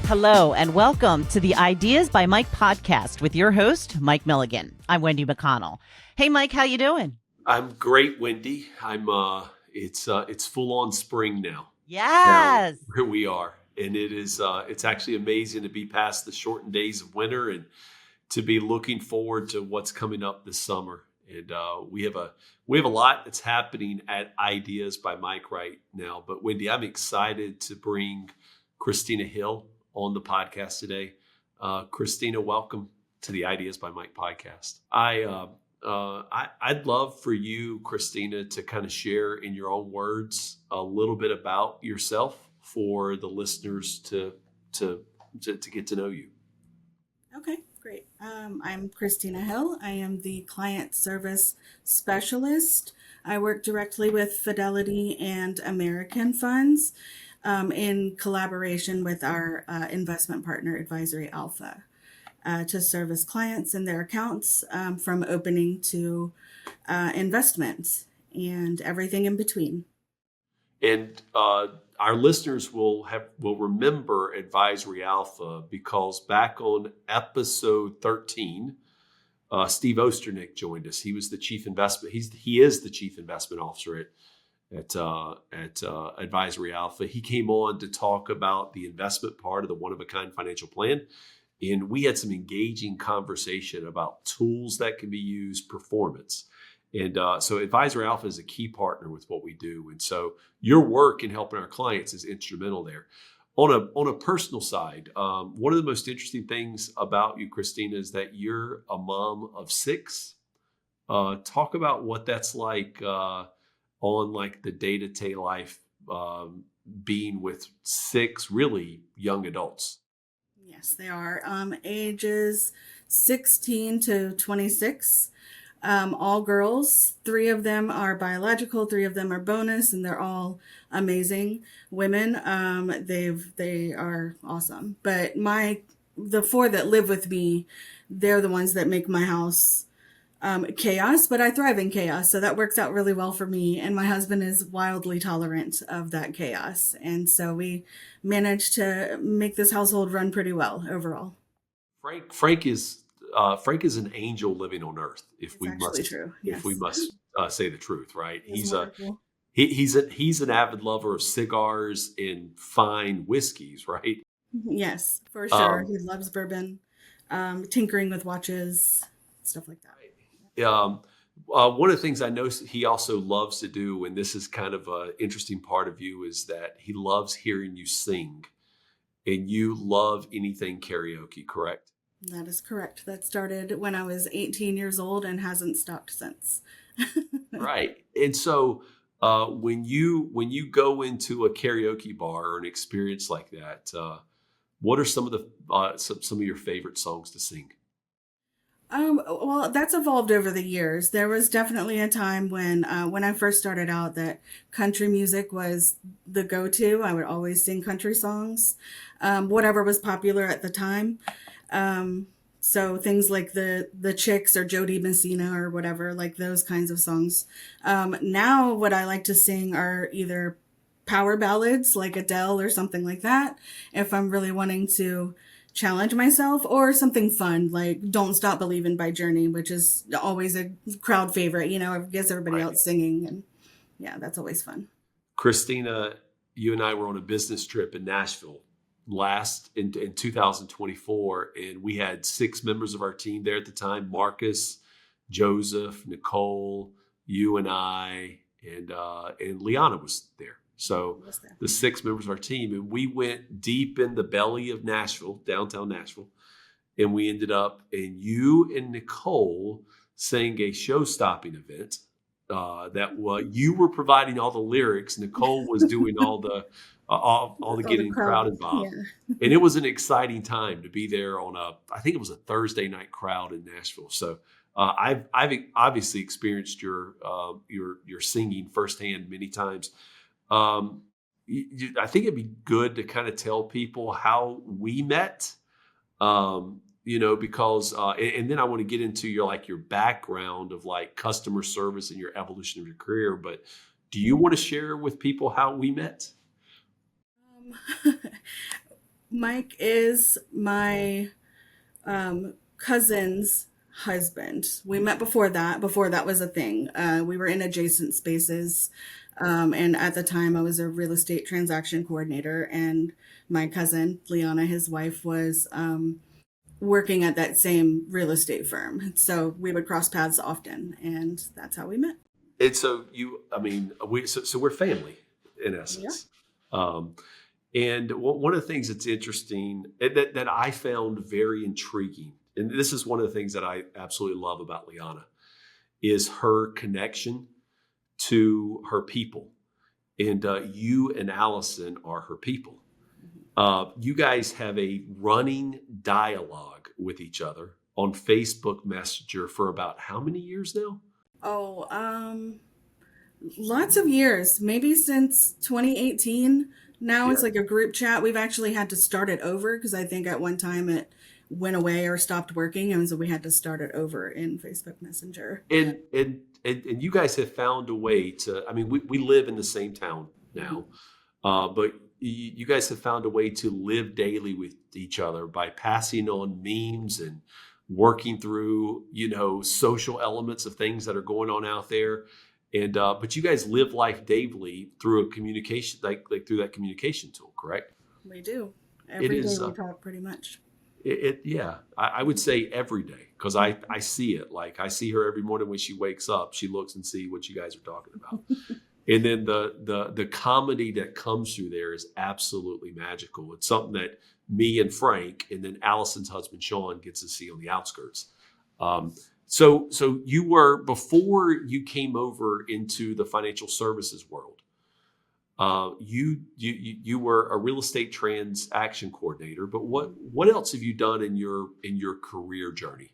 Hello, and welcome to the Ideas by Mike podcast with your host, Mike Milligan. I'm Wendy McConnell. Hey, Mike, how you doing? I'm great, Wendy. It's full on spring now. Yes. Now here we are, and it's actually amazing to be past the shortened days of winter and to be looking forward to what's coming up this summer. And we have a lot that's happening at Ideas by Mike right now. But Wendy, I'm excited to bring Christina Hill on the podcast today. Christina, welcome to the Ideas by Mike podcast. I'd love for you, Christina, to kind of share in your own words a little bit about yourself for the listeners to get to know you. Okay, great. I'm Christina Hill. I am the client service specialist. I work directly with Fidelity and American funds in collaboration with our investment partner, Advisory Alpha, to service clients and their accounts from opening to investment and everything in between. And our listeners will remember Advisory Alpha because back on episode 13, Steve Osternick joined us. He was the chief investment. He is the chief investment officer at Advisory Alpha. He came on to talk about the investment part of the one-of-a-kind financial plan. And we had some engaging conversation about tools that can be used, performance. And so Advisory Alpha is a key partner with what we do. And so your work in helping our clients is instrumental there. On a personal side, one of the most interesting things about you, Christina, is that you're a mom of 6. Talk about what that's like on like the day-to-day life being with 6 really young adults. Yes, they are ages 16 to 26. All girls. 3 of them are biological, 3 of them are bonus, and they're all amazing women. They are awesome. But the 4 that live with me, they're the ones that make my house chaos, but I thrive in chaos. So that works out really well for me. And my husband is wildly tolerant of that chaos. And so we managed to make this household run pretty well overall. Frank is an angel living on earth. If we must say the truth, right? He's an avid lover of cigars and fine whiskeys, right? Yes, for sure. He loves bourbon, tinkering with watches, stuff like that. One of the things I know he also loves to do, and this is kind of an interesting part of you, is that he loves hearing you sing, and you love anything karaoke, correct? That is correct. That started when I was 18 years old and hasn't stopped since. Right. And so when you go into a karaoke bar or an experience like that, what are some of your favorite songs to sing? Well, that's evolved over the years. There was definitely a time when I first started out that country music was the go-to. I would always sing country songs, whatever was popular at the time. So things like the Chicks or Jody Messina or whatever, like those kinds of songs. Now what I like to sing are either power ballads like Adele or something like that, if I'm really wanting to challenge myself, or something fun like Don't Stop Believin' by Journey, which is always a crowd favorite. It gets everybody out singing, and yeah, that's always fun. Christina, you and I were on a business trip in Nashville in 2024, and we had 6 members of our team there at the time: Marcus, Joseph, Nicole, you and I, and Liana was there. So the 6 members of our team, and we went deep in the belly of Nashville, downtown Nashville, and we ended up, and you and Nicole sang a show-stopping event you were providing all the lyrics. Nicole was doing all the getting the crowd involved. Yeah. And it was an exciting time to be there I think it was a Thursday night crowd in Nashville. So I've obviously experienced your singing firsthand many times. I think it'd be good to kind of tell people how we met, because, and then I want to get into your background of like customer service and your evolution of your career. But do you want to share with people how we met? Mike is my cousin's husband. We met before that was a thing. We were in adjacent spaces. And at the time, I was a real estate transaction coordinator, and my cousin, Liana, his wife, was working at that same real estate firm. So we would cross paths often, and that's how we met. And so so we're family in Yeah. essence. Um, and one of the things that's interesting that I found very intriguing, and this is one of the things that I absolutely love about Liana, is her connection to her people. And you and Allison are her people. You guys have a running dialogue with each other on Facebook Messenger for about how many years now? Oh, lots of years, maybe since 2018. Now it's Yeah. like a group chat. We've actually had to start it over because I think at one time it went away or stopped working, and so we had to start it over in Facebook Messenger. And you guys have found a way to, I mean, we live in the same town Mhm. now, but you guys have found a way to live daily with each other by passing on memes and working through, social elements of things that are going on out there. And, but you guys live life daily through a communication, like through that communication tool, correct? We do. It Every day is, we talk pretty much. yeah, I would say every day because I see it. Like I see her every morning when she wakes up. She looks and see what you guys are talking about, and then the comedy that comes through there is absolutely magical. It's something that me and Frank, and then Allison's husband Sean, gets to see on the outskirts. Um, so you were before you came over into the financial services world. You were a real estate transaction coordinator, but what else have you done in your career journey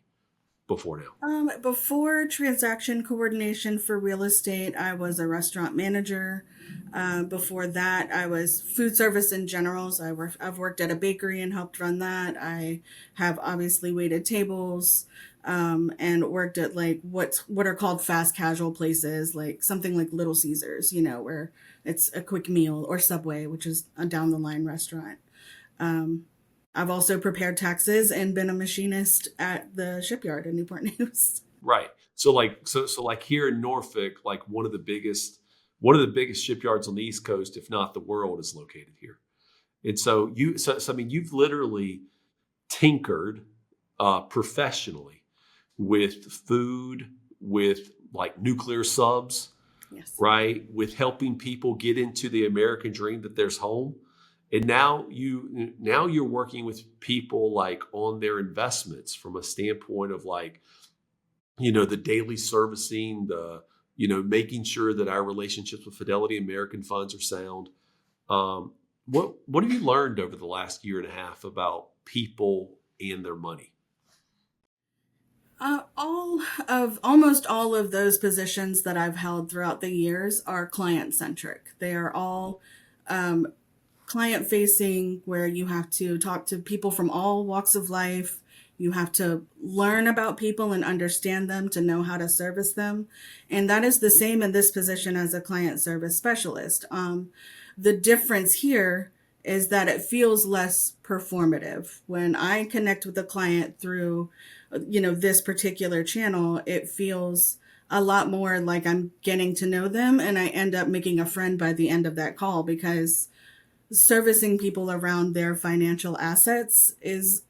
before now? Before transaction coordination for real estate, I was a restaurant manager. Before that, I was food service in general. So I've worked at a bakery and helped run that. I have obviously waited tables, and worked at like what are called fast casual places, like something like Little Caesars, where it's a quick meal, or Subway, which is a down the line restaurant. Um, I've also prepared taxes and been a machinist at the shipyard in Newport News. Right. So like here in Norfolk, like one of the biggest shipyards on the East Coast, if not the world, is located here. And so I mean, you've literally tinkered professionally with food, with like nuclear subs, Yes. right? With helping people get into the American dream that there's home. And now you're working with people like on their investments from a standpoint of like, the daily servicing, making sure that our relationships with Fidelity American funds are sound. What have you learned over the last year and a half about people and their money? Almost all of those positions that I've held throughout the years are client centric. They are all client facing, where you have to talk to people from all walks of life. You have to learn about people and understand them to know how to service them. And that is the same in this position as a client service specialist. The difference here is that it feels less performative. When I connect with a client through, this particular channel, it feels a lot more like I'm getting to know them, and I end up making a friend by the end of that call, because servicing people around their financial assets is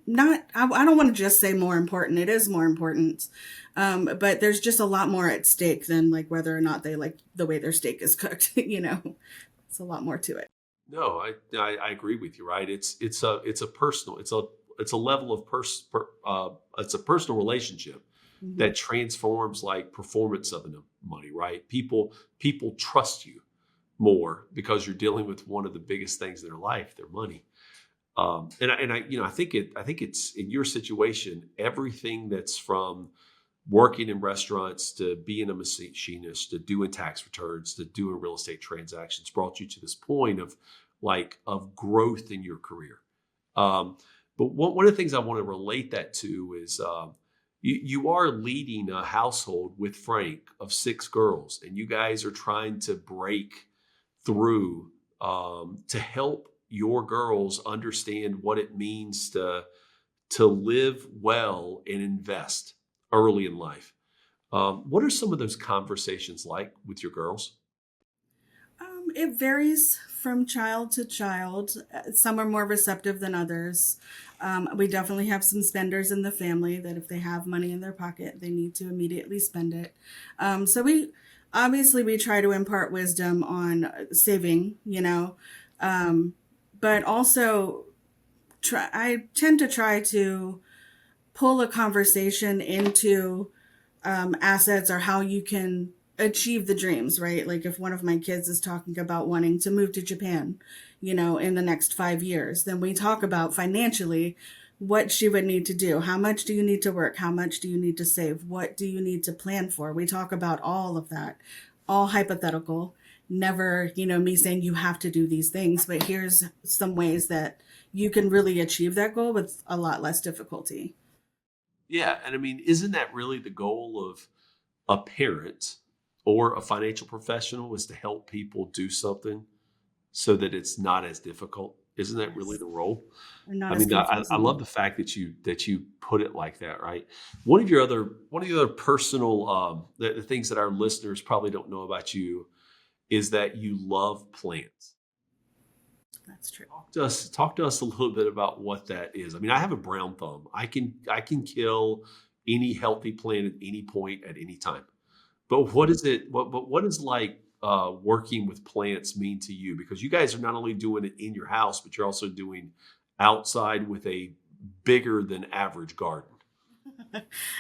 not, I don't want to just say more important. It is more important. But there's just a lot more at stake than like whether or not they like the way their steak is cooked. It's a lot more to it. No, I agree with you. Right? It's a personal it's a level of it's a personal relationship Hmm. that transforms like performance of the money. Right? People trust you more because you're dealing with one of the biggest things in their life, their money. I think it's in your situation, everything that's from working in restaurants to being a machinist to doing tax returns to doing real estate transactions brought you to this point of growth in your career. But one of the things I want to relate that to is you are leading a household with Frank of 6 girls, and you guys are trying to break through to help your girls understand what it means to live well and invest early in life. What are some of those conversations like with your girls? It varies from child to child. Some are more receptive than others. We definitely have some spenders in the family that if they have money in their pocket, they need to immediately spend it. So we try to impart wisdom on saving, but also I tend to try to pull a conversation into assets or how you can achieve the dreams, right? Like if one of my kids is talking about wanting to move to Japan, in the next 5 years, then we talk about financially what she would need to do. How much do you need to work? How much do you need to save? What do you need to plan for? We talk about all of that, all hypothetical. Never, me saying you have to do these things, but here's some ways that you can really achieve that goal with a lot less difficulty. Yeah. And I mean, isn't that really the goal of a parent or a financial professional, is to help people do something so that it's not as difficult? Isn't that really Yes. the role? And not I as mean, I love confusing. the fact that you put it like that, right? One of the other personal the things that our listeners probably don't know about you is that you love plants. That's true. Talk to us a little bit about what that is. I mean, I have a brown thumb. I can kill any healthy plant at any point at any time. But what is it? What is like working with plants mean to you? Because you guys are not only doing it in your house, but you're also doing outside with a bigger than average garden.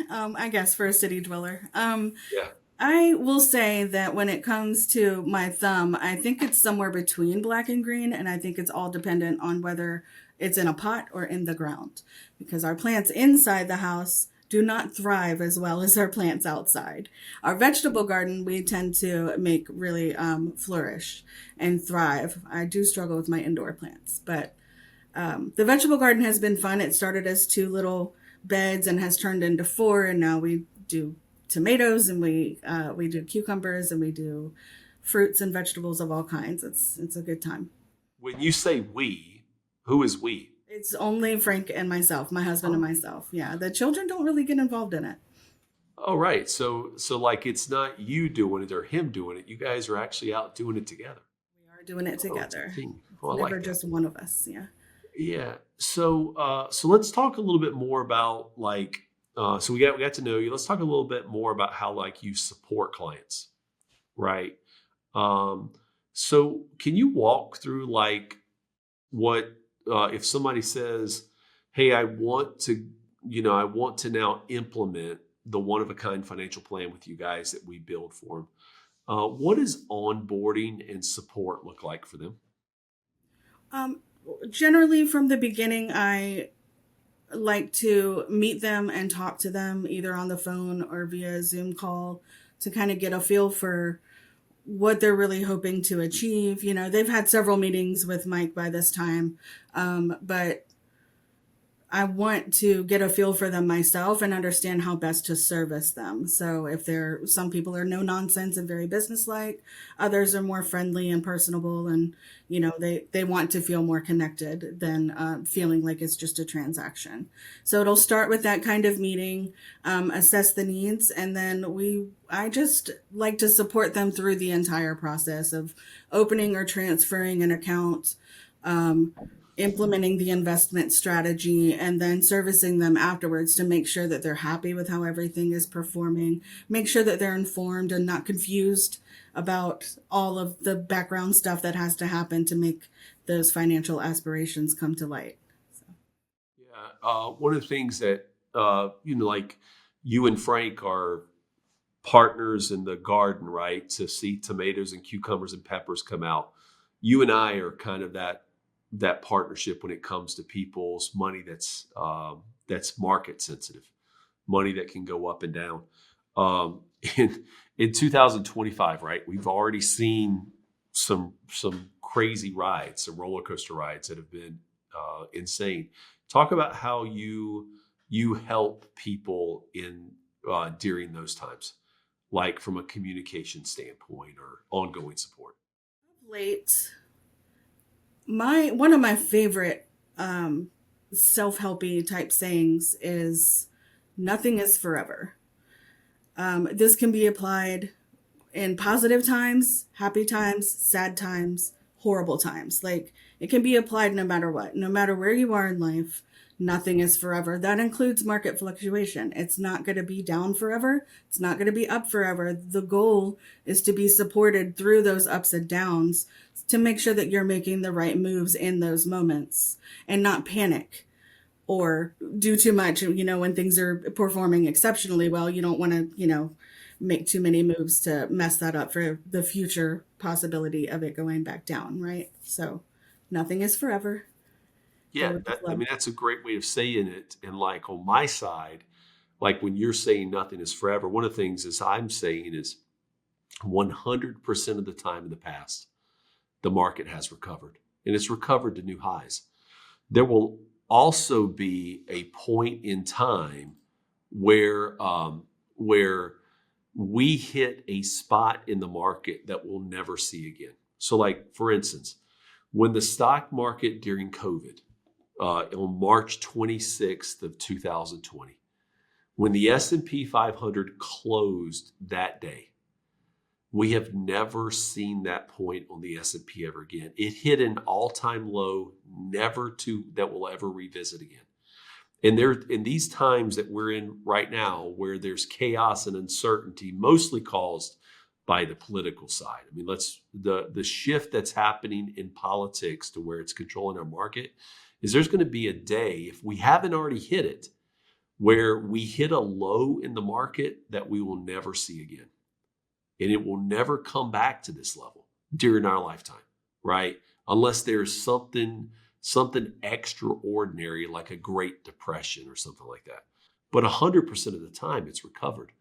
I guess for a city dweller. Yeah. I will say that when it comes to my thumb, I think it's somewhere between black and green, and I think it's all dependent on whether it's in a pot or in the ground. Because our plants inside the house do not thrive as well as our plants outside. Our vegetable garden, we tend to make really flourish and thrive. I do struggle with my indoor plants, but the vegetable garden has been fun. It started as two little beds and has turned into four, and now we do tomatoes and we do cucumbers and we do fruits and vegetables of all kinds. It's a good time. When you say we, who is we? It's only Frank and myself, my husband and Oh, myself. Yeah, the children don't really get involved in it. oh, right. So like it's not you doing it or him doing it. You guys are actually out doing it together. We are doing it Oh, it's a together. team. It's Oh, I never like that. just one of us. Yeah. Yeah. So let's talk a little bit more about like so we got to know you. Let's talk a little bit more about how like you support clients, right? Um, so can you walk through like what if somebody says, "Hey, I want to now implement the one of a kind financial plan with you guys that we build for them." What does onboarding and support look like for them? Um, Generally, from the beginning, I like to meet them and talk to them either on the phone or via Zoom call to kind of get a feel for what they're really hoping to achieve. They've had several meetings with Mike by this time, but I want to get a feel for them myself and understand how best to service them. So if some people are no nonsense and very businesslike, others are more friendly and personable, and they want to feel more connected than feeling like it's just a transaction. So it'll start with that kind of meeting, assess the needs, and then I just like to support them through the entire process of opening or transferring an account, implementing the investment strategy, and then servicing them afterwards to make sure that they're happy with how everything is performing, make sure that they're informed and not confused about all of the background stuff that has to happen to make those financial aspirations come to light. So, Yeah. One of the things that like you and Frank are partners in the garden, right? To see tomatoes and cucumbers and peppers come out. You and I are kind of that partnership when it comes to people's money that's market sensitive, money that can go up and down. Um, in in 2025, right? We've already seen some crazy rides, some roller coaster rides that have been insane. Talk about how you help people in during those times, like from a communication standpoint or ongoing support. late One of my favorite self-helpy type sayings is nothing is forever. This can be applied in positive times, happy times, sad times, horrible times. Like it can be applied no matter what, no matter where you are in life. Nothing is forever. That includes market fluctuation. It's not going to be down forever. It's not going to be up forever. The goal is to be supported through those ups and downs to make sure that you're making the right moves in those moments and not panic or do too much. When things are performing exceptionally well, you don't want to, make too many moves to mess that up for the future possibility of it going back down, right? So nothing is forever. Go Yeah, with the flow. that's a great way of saying it. And like on my side, like when you're saying nothing is forever, one of the things is I'm saying is 100% of the time in the past, the market has recovered and it's recovered to new highs. There will also be a point in time where we hit a spot in the market that we'll never see again. So, like for instance, when the stock market during COVID, on March 26th of 2020, when the S&P 500 closed that day, we have never seen that point on the S&P ever again. It hit an all-time low, never to that we'll ever revisit again. And there, in these times that we're in right now, where there's chaos and uncertainty, mostly caused by the political side. I mean, the shift that's happening in politics to where it's controlling our market is there's going to be a day, if we haven't already hit it, where we hit a low in the market that we will never see again. And it will never come back to this level during our lifetime, right? Unless there's something extraordinary like a Great Depression or something like that. But 100% of the time it's recovered.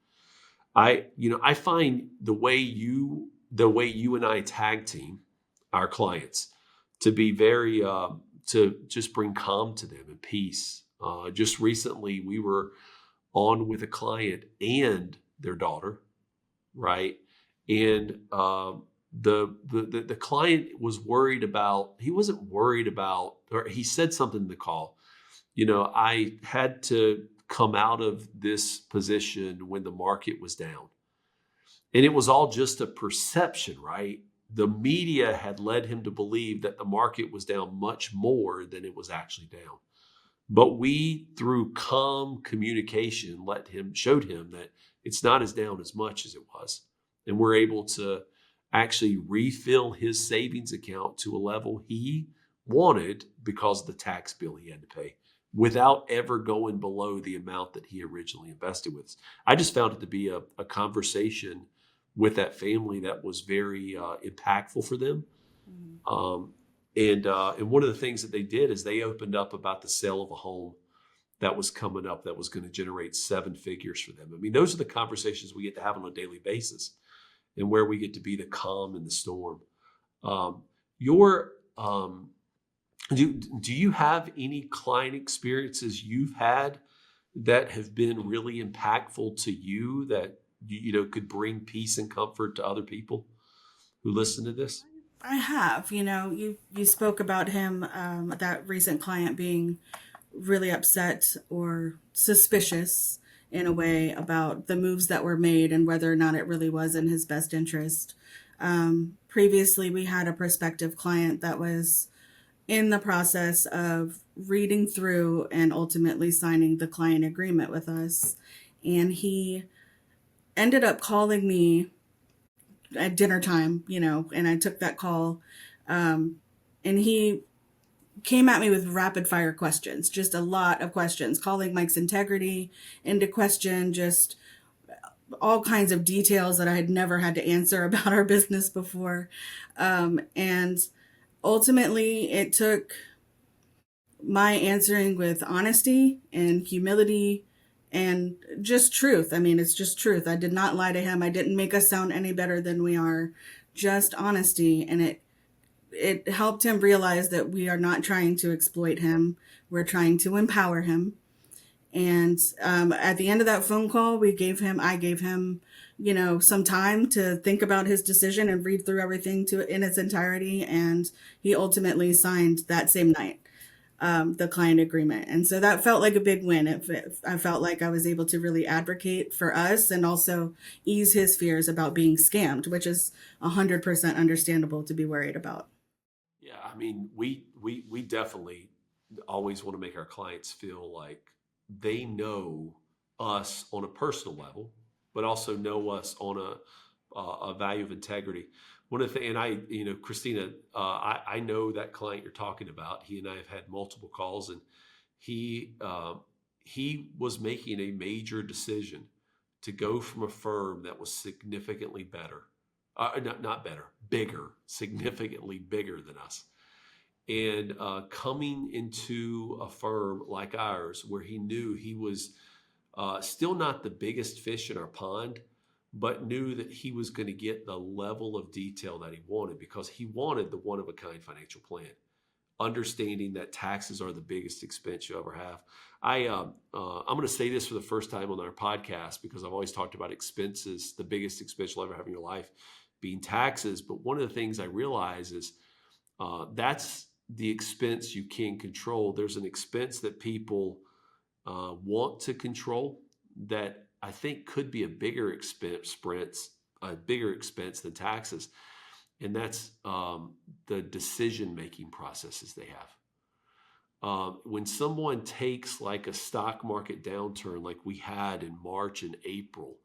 I find the way you and I tag team our clients to be very to just bring calm to them and peace. Just recently we were on with a client and their daughter, right? And the client was worried about, he wasn't worried about, or he said something in the call, I had to come out of this position when the market was down. And it was all just a perception, right? The media had led him to believe that the market was down much more than it was actually down. But we, through calm communication, showed him that it's not as down as much as it was. And we're able to actually refill his savings account to a level he wanted because of the tax bill he had to pay without ever going below the amount that he originally invested with. I just found it to be a conversation with that family that was very impactful for them. And one of the things that they did is they opened up about the sale of a home that was coming up that was going to generate 7 figures for them. I mean, those are the conversations we get to have on a daily basis, and where we get to be the calm in the storm. Do you have any client experiences you've had that have been really impactful to you that could bring peace and comfort to other people who listen to this? I have, you spoke about him, that recent client being really upset or suspicious in a way about the moves that were made and whether or not it really was in his best interest. Previously, we had a prospective client that was in the process of reading through and ultimately signing the client agreement with us. And he ended up calling me at dinner time, and I took that call. And he came at me with rapid fire questions, just a lot of questions, calling Mike's integrity into question, just all kinds of details that I had never had to answer about our business before. And ultimately, it took my answering with honesty and humility and just truth. I mean, it's just truth. I did not lie to him. I didn't make us sound any better than we are. Just honesty. And it helped him realize that we are not trying to exploit him. We're trying to empower him. And at the end of that phone call, I gave him, some time to think about his decision and read through everything in its entirety. And he ultimately signed that same night, the client agreement. And so that felt like a big win. I felt like I was able to really advocate for us and also ease his fears about being scammed, which is 100% understandable to be worried about. Yeah, I mean, we definitely always want to make our clients feel like they know us on a personal level, but also know us on a value of integrity. One of the things, and Christina, I know that client you're talking about. He and I have had multiple calls, and he was making a major decision to go from a firm that was significantly better, not better, bigger, significantly bigger than us, and coming into a firm like ours where he knew he was still not the biggest fish in our pond, but knew that he was going to get the level of detail that he wanted because he wanted the one of a kind financial plan, understanding that taxes are the biggest expense you ever have. I'm going to say this for the first time on our podcast because I've always talked about expenses, the biggest expense you'll ever have in your life being taxes. But one of the things I realize is that's the expense you can control. There's an expense that people want to control that I think could be a bigger expense than taxes, and that's the decision-making processes they have. When someone takes like a stock market downturn like we had in March and April,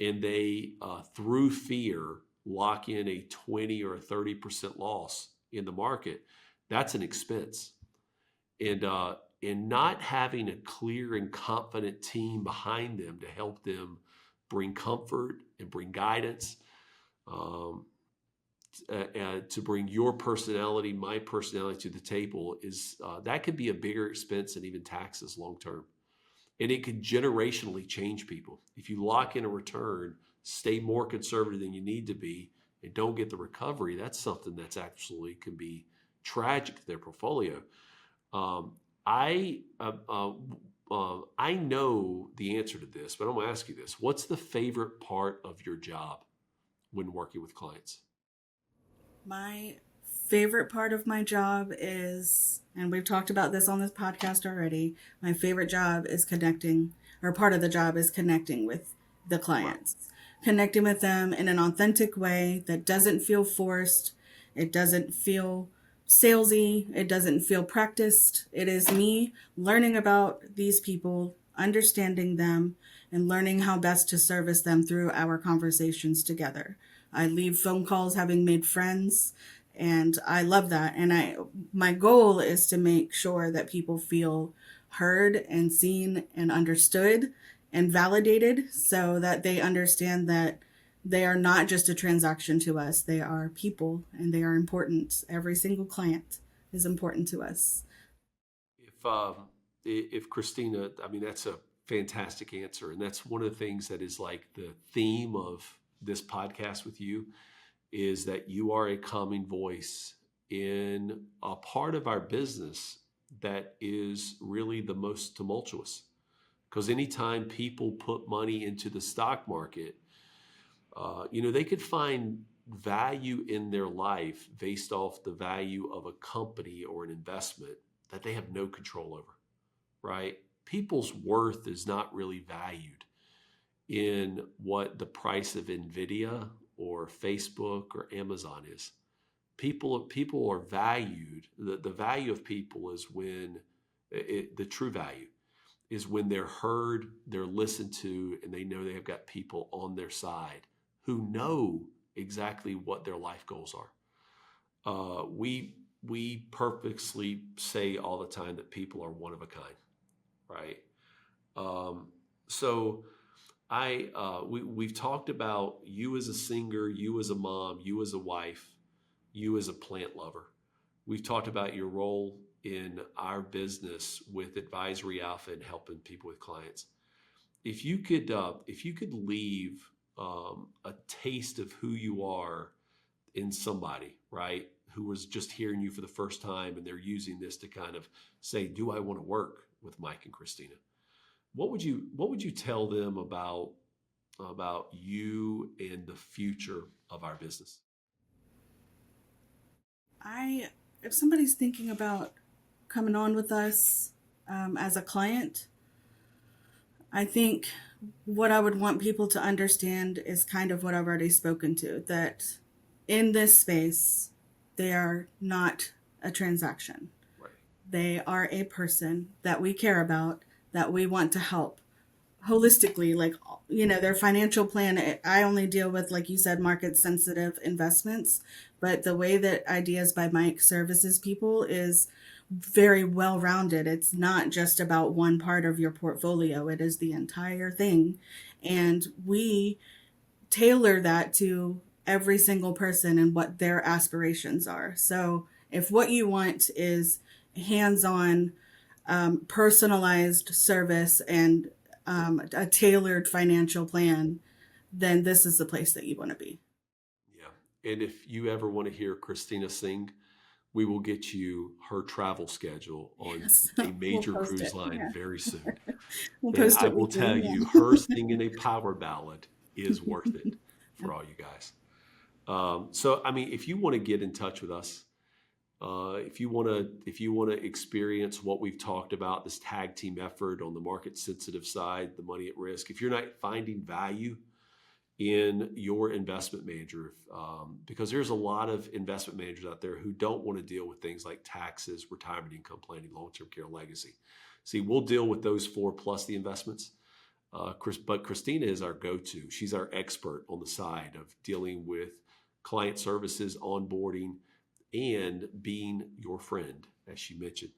and they, through fear, lock in a 20 or a 30% loss in the market, that's an expense. And not having a clear and confident team behind them to help them bring comfort and bring guidance, to bring your personality, my personality to the table is that could be a bigger expense than even taxes long term. And it could generationally change people. If you lock in a return, stay more conservative than you need to be, and don't get the recovery, that's something that's actually can be tragic to their portfolio. I know the answer to this, but I'm going to ask you this. What's the favorite part of your job when working with clients? My favorite part of my job is, and we've talked about this on this podcast already, my favorite job is connecting, or part of the job is connecting with the clients, connecting with them in an authentic way that doesn't feel forced. It doesn't feel salesy. It doesn't feel practiced. It is me learning about these people, understanding them, and learning how best to service them through our conversations together. I leave phone calls having made friends, and I love that. And my goal is to make sure that people feel heard and seen and understood and validated so that they understand that they are not just a transaction to us. They are people and they are important. Every single client is important to us. If Christina, I mean, that's a fantastic answer. And that's one of the things that is like the theme of this podcast with you is that you are a calming voice in a part of our business that is really the most tumultuous. Because anytime people put money into the stock market, they could find value in their life based off the value of a company or an investment that they have no control over, right? People's worth is not really valued in what the price of Nvidia or Facebook or Amazon is. People are valued. The value of people is when the true value is when they're heard, they're listened to, and they know they have got people on their side who know exactly what their life goals are. We purposely say all the time that people are one of a kind, right? So we've talked about you as a singer, you as a mom, you as a wife, you as a plant lover. We've talked about your role in our business with Advisory Alpha and helping people with clients. If you could leave a taste of who you are in somebody, right, who was just hearing you for the first time and they're using this to kind of say, do I want to work with Mike and Christina? what would you tell them about you and the future of our business? If somebody's thinking about coming on with us as a client, I think what I would want people to understand is kind of what I've already spoken to, that in this space, they are not a transaction. Right. They are a person that we care about, that we want to help holistically, like, their financial plan. I only deal with, like you said, market sensitive investments, but the way that Ideas by Mike services people is very well rounded. It's not just about one part of your portfolio, it is the entire thing. And we tailor that to every single person and what their aspirations are. So if what you want is hands-on, personalized service and a tailored financial plan, then this is the place that you want to be. Yeah. And if you ever want to hear Christina sing, we will get you her travel schedule on a major cruise line very soon. And I will tell you, her singing a power ballad is worth it for all you guys. So, I mean, if you want to get in touch with us, if you want to experience what we've talked about, this tag team effort on the market sensitive side, the money at risk, if you're not finding value in your investment manager, because there's a lot of investment managers out there who don't want to deal with things like taxes, retirement income planning, long-term care, legacy. See, we'll deal with those 4 plus the investments. But Christina is our go-to. She's our expert on the side of dealing with client services, onboarding, and being your friend, as she mentioned.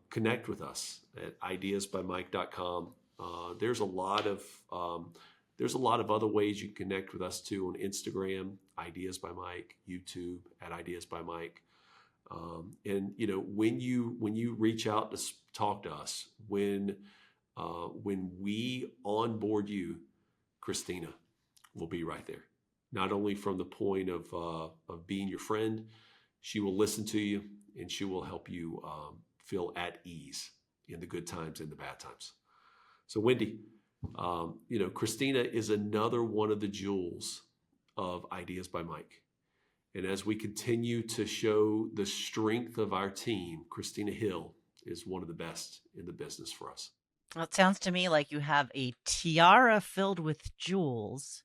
Connect with us at ideasbymike.com. There's a lot of other ways you can connect with us too on Instagram, Ideas by Mike, YouTube at Ideas by Mike. And when you reach out to talk to us, when we onboard you, Christina will be right there. Not only from the point of being your friend, she will listen to you and she will help you feel at ease in the good times and the bad times. So Wendy, Christina is another one of the jewels of Ideas by Mike. And as we continue to show the strength of our team, Christina Hill is one of the best in the business for us. Well, it sounds to me like you have a tiara filled with jewels.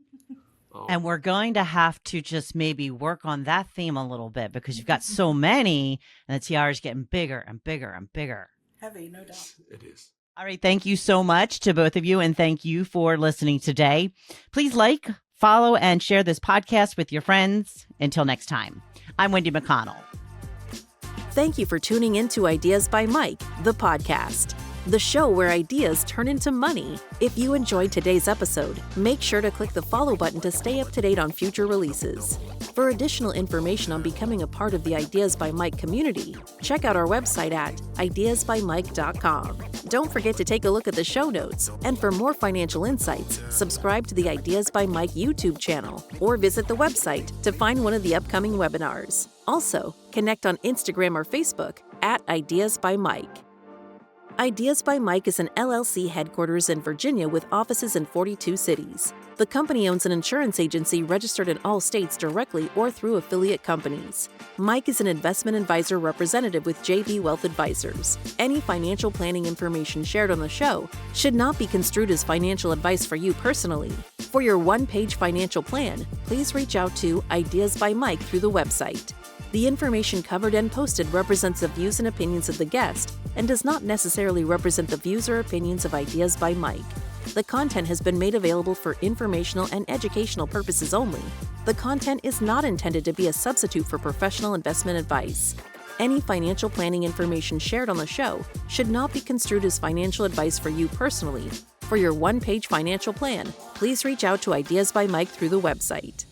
Oh. And we're going to have to just maybe work on that theme a little bit because you've got so many and the tiara is getting bigger and bigger and bigger. Heavy, no doubt. It is. All right. Thank you so much to both of you. And thank you for listening today. Please like, follow, and share this podcast with your friends. Until next time, I'm Wendy McConnell. Thank you for tuning in to Ideas by Mike, the podcast, the show where ideas turn into money. If you enjoyed today's episode, make sure to click the follow button to stay up to date on future releases. For additional information on becoming a part of the Ideas by Mike community, check out our website at ideasbymike.com. Don't forget to take a look at the show notes. And for more financial insights, subscribe to the Ideas by Mike YouTube channel or visit the website to find one of the upcoming webinars. Also, connect on Instagram or Facebook at Ideas by Mike. Ideas by Mike is an LLC headquarters in Virginia with offices in 42 cities. The company owns an insurance agency registered in all states directly or through affiliate companies. Mike is an investment advisor representative with JB Wealth Advisors. Any financial planning information shared on the show should not be construed as financial advice for you personally. For your one-page financial plan, please reach out to Ideas by Mike through the website. The information covered and posted represents the views and opinions of the guest and does not necessarily represent the views or opinions of Ideas by Mike. The content has been made available for informational and educational purposes only. The content is not intended to be a substitute for professional investment advice. Any financial planning information shared on the show should not be construed as financial advice for you personally. For your one-page financial plan, please reach out to Ideas by Mike through the website.